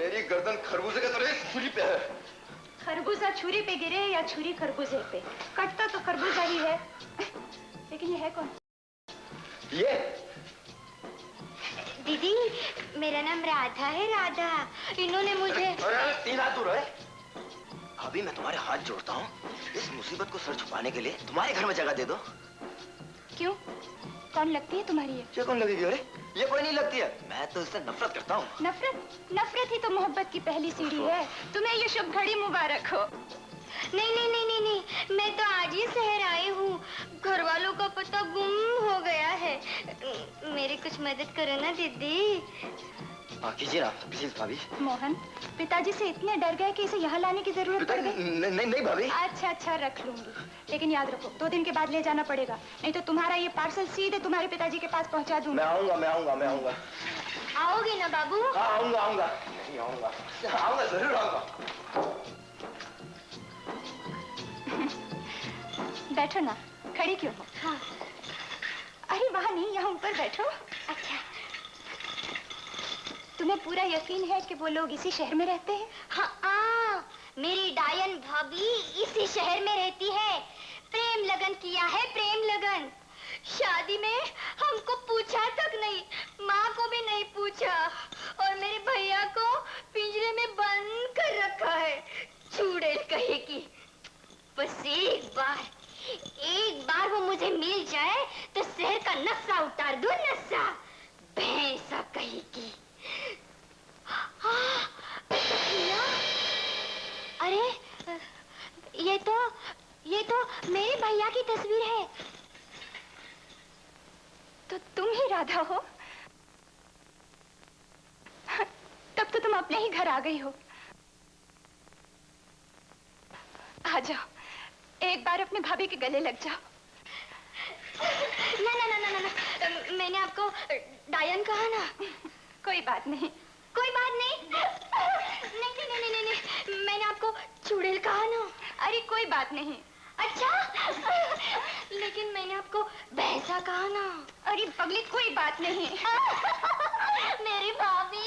मेरी गर्दन खरबूजे के तरह छुरी पे है। खरबूजा छुरी पे गिरे या छुरी खरबूजे पे, कटता तो खरबूजा ही है। लेकिन ये है कौन? ये दीदी, मेरा नाम राधा है, राधा। इन्होंने मुझे... अरे 3 हाथ दूर है। अभी मैं तुम्हारे हाथ जोड़ता हूँ, इस मुसीबत को सर छुपाने के लिए तुम्हारे घर में जगह दे दो। क्यों? कौन लगती है तुम्हारी ये? कौन लगेगी? अरे ये कोई नहीं लगती है, मैं तो इससे नफरत करता हूँ। नफरत ही तो मोहब्बत की पहली सीढ़ी है। तुम्हें ये शुभ घड़ी मुबारक हो। नहीं, मैं तो आज ही शहर आई हूँ। घर वालों का पता गुम हो गया है। मेरी कुछ मदद करो ना दीदी। कीजिए ना प्लीज भाभी। मोहन, पिताजी से इतने डर गए कि इसे यहाँ लाने की जरूरत पड़ गई? नहीं भाभी। अच्छा रख लूंगी, लेकिन याद रखो 2 दिन के बाद ले जाना पड़ेगा, नहीं तो तुम्हारा ये पार्सल सीधे तुम्हारे पिताजी के पास पहुँचा दूंगी। मैं आऊंगा। आओगे ना बाबू? हाँ आऊंगा। नहीं आऊंगा, जरूर आऊंगा। बैठो ना, खड़ी क्यों हो? हाँ। अरे वहाँ नहीं, यहाँ ऊपर बैठो। अच्छा। तुम्हें पूरा यकीन है कि वो लोग इसी शहर में रहते हैं? हाँ, मेरी डायन भाभी इसी शहर में रहती है। प्रेम लगन किया है, प्रेम लगन। शादी में हमको पूछा तक नहीं, माँ को भी नहीं पूछा, और मेरे भैया को पिंजरे में बंद कर रखा है। चूड़ैल कहेगी। बस एक बार वो मुझे मिल जाए तो शहर का नक्शा उतार दूं, नक्शा। भैंसा कहेगी। अरे ये तो मेरे भैया की तस्वीर है। तो तुम ही राधा हो? तब तो तुम अपने ही घर आ गई हो। आ जाओ, एक बार अपने भाभी के गले लग जाओ। ना, मैंने आपको डायन कहा ना। कोई बात नहीं। नहीं, मैंने आपको चुड़ैल कहा ना। अरे कोई बात नहीं। अच्छा, लेकिन मैंने आपको भैंसा कहा ना। अरे पगली, कोई बात नहीं। मेरी भाभी।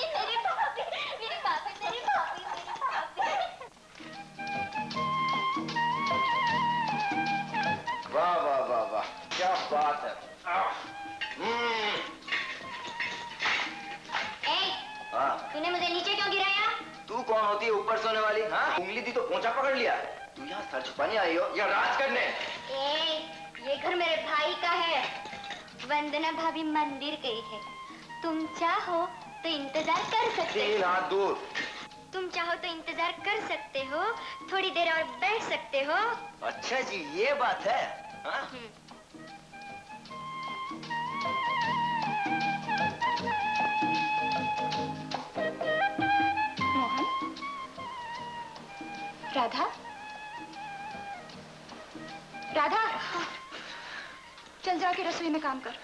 वाह, क्या बात है। तूने मुझे नीचे क्यों गिराया? तू कौन होती है ऊपर सोने वाली? हाँ, उंगली दी तो पोंछा पकड़ लिया। तू यहाँ सर छुपाने आई हो या राज करने? ये घर मेरे भाई का है। वंदना भाभी मंदिर गई है। तुम चाहो तो इंतजार कर सकते हो। 3 हाथ दूर। तुम चाहो तो इंतजार कर सकते हो, थोड़ी देर और बैठ सकते हो। अच्छा जी, ये बात है। हाँ? मोहन, राधा, चल जाके रसोई में काम कर।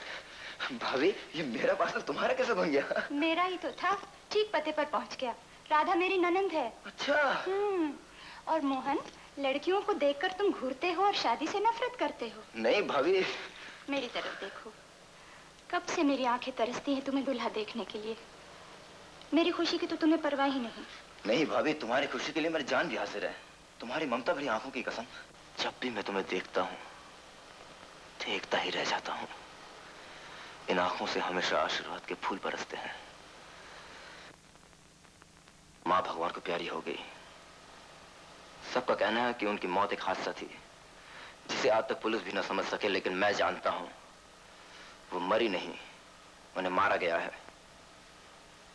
भाभी, ये मेरा पार्सल तुम्हारा कैसे बन गया? मेरा ही तो था, ठीक पते पर पहुंच गया। राधा मेरी ननंद है। अच्छा। और मोहन, लड़कियों को देखकर तुम घूरते हो और शादी से नफरत करते हो। नहीं भाभी। मेरी तरफ देखो, कब से मेरी आंखें तरसती हैं तुम्हें दुल्हा देखने के लिए। मेरी खुशी की तो तुम्हें परवाह ही नहीं। नहीं भाभी, तुम्हारी खुशी के लिए मेरी जान भी हाजिर है। तुम्हारी ममता भरी आंखों की कसम, जब भी मैं तुम्हें देखता हूँ देखता ही रह जाता हूँ। इन आंखों से हमेशा आशीर्वाद के फूल बरसते हैं। माँ भगवान को प्यारी हो गई। सबका कहना है कि उनकी मौत एक हादसा थी जिसे आज तक पुलिस भी न समझ सके, लेकिन मैं जानता हूं वो मरी नहीं, उन्हें मारा गया है।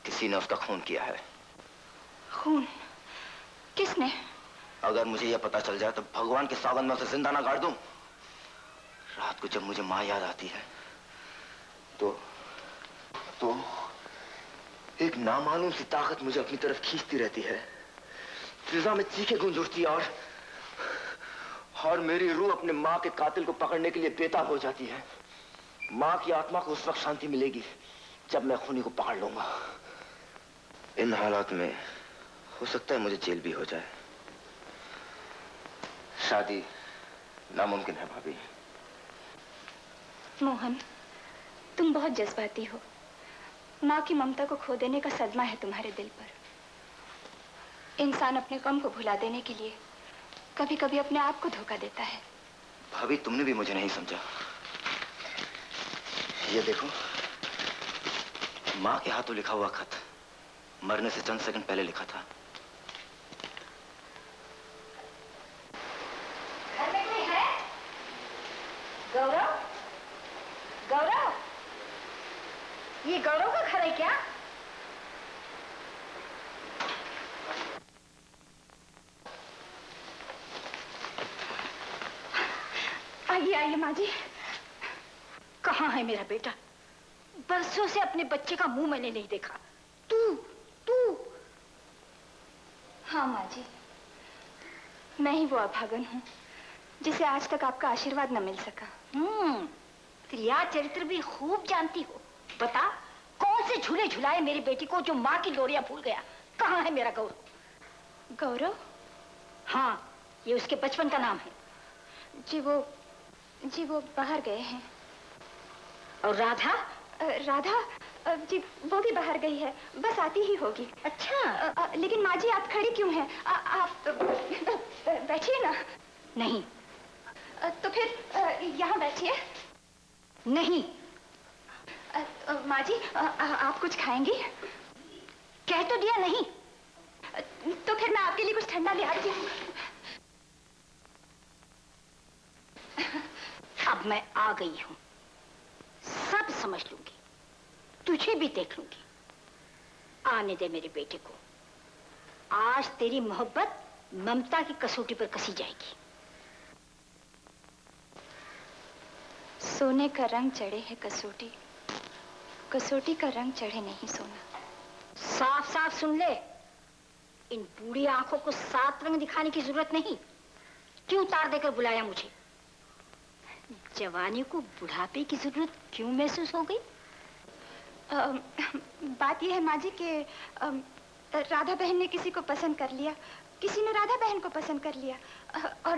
किसी ने उसका खून किया है। खून? किसने? अगर मुझे यह पता चल जाए तो भगवान के सौगंध में उसे जिंदा ना गाड़ दूं। रात को जब मुझे माँ याद आती है तो एक नामालूम सी ताकत मुझे अपनी तरफ खींचती रहती है। फिजा में चीखें गूंज उठती है और मेरी रूह अपने माँ के कातिल को पकड़ने के लिए बेताब हो जाती है। माँ की आत्मा को उस वक्त शांति मिलेगी जब मैं खूनी को पकड़ लूंगा। इन हालात में हो सकता है मुझे जेल भी हो जाए। शादी नामुमकिन है भाभी। मोहन, तुम बहुत जज्बाती हो। माँ की ममता को खो देने का सदमा है तुम्हारे दिल पर। इंसान अपने गम को भुला देने के लिए कभी कभी अपने आप को धोखा देता है। भाभी, तुमने भी मुझे नहीं समझा। ये देखो, माँ के हाथों लिखा हुआ खत, मरने से चंद सेकंड पहले लिखा था। घर में कोई है? गौरव, गौरव, ये गौरव का घर है क्या? आइए आइए माँ जी। कहाँ है मेरा बेटा? बरसों से अपने बच्चे का मुंह मैंने नहीं देखा। तू हाँ माँ जी, मैं ही वो अभागन हूँ जिसे आज तक आपका आशीर्वाद न मिल सका। क्रिया चरित्र भी खूब जानती हो। बता, कौन से झूले झुलाए मेरी बेटी को जो माँ की लोरियां भूल गया? कहाँ है मेरा गौरव? गौरव? हाँ, ये उसके बचपन का नाम है। जी वो बाहर गए हैं। और राधा? राधा जी वो भी बाहर गई है, बस आती ही होगी। अच्छा। लेकिन माँ जी आप खड़ी क्यों हैं? आप बैठिए ना। नहीं। तो फिर यहाँ बैठिए। नहीं। माँ जी आप कुछ खाएंगी? कह तो दिया नहीं। तो फिर मैं आपके लिए कुछ ठंडा ले आती हूँ। अब मैं आ गई हूँ, सब समझ लूंगी, तुझे भी देख लूंगी। आने दे मेरे बेटे को। आज तेरी मोहब्बत ममता की कसौटी पर कसी जाएगी। सोने का रंग चढ़े है कसौटी, कसौटी का रंग चढ़े नहीं सोना। साफ साफ सुन ले, इन बूढ़ी आंखों को 7 रंग दिखाने की जरूरत नहीं। क्यों तार देकर बुलाया मुझे? जवानी को बुढ़ापे की जरूरत क्यों महसूस हो गई? बात यह है माँ जी कि राधा बहन ने किसी को पसंद कर लिया, किसी ने राधा बहन को पसंद कर लिया, और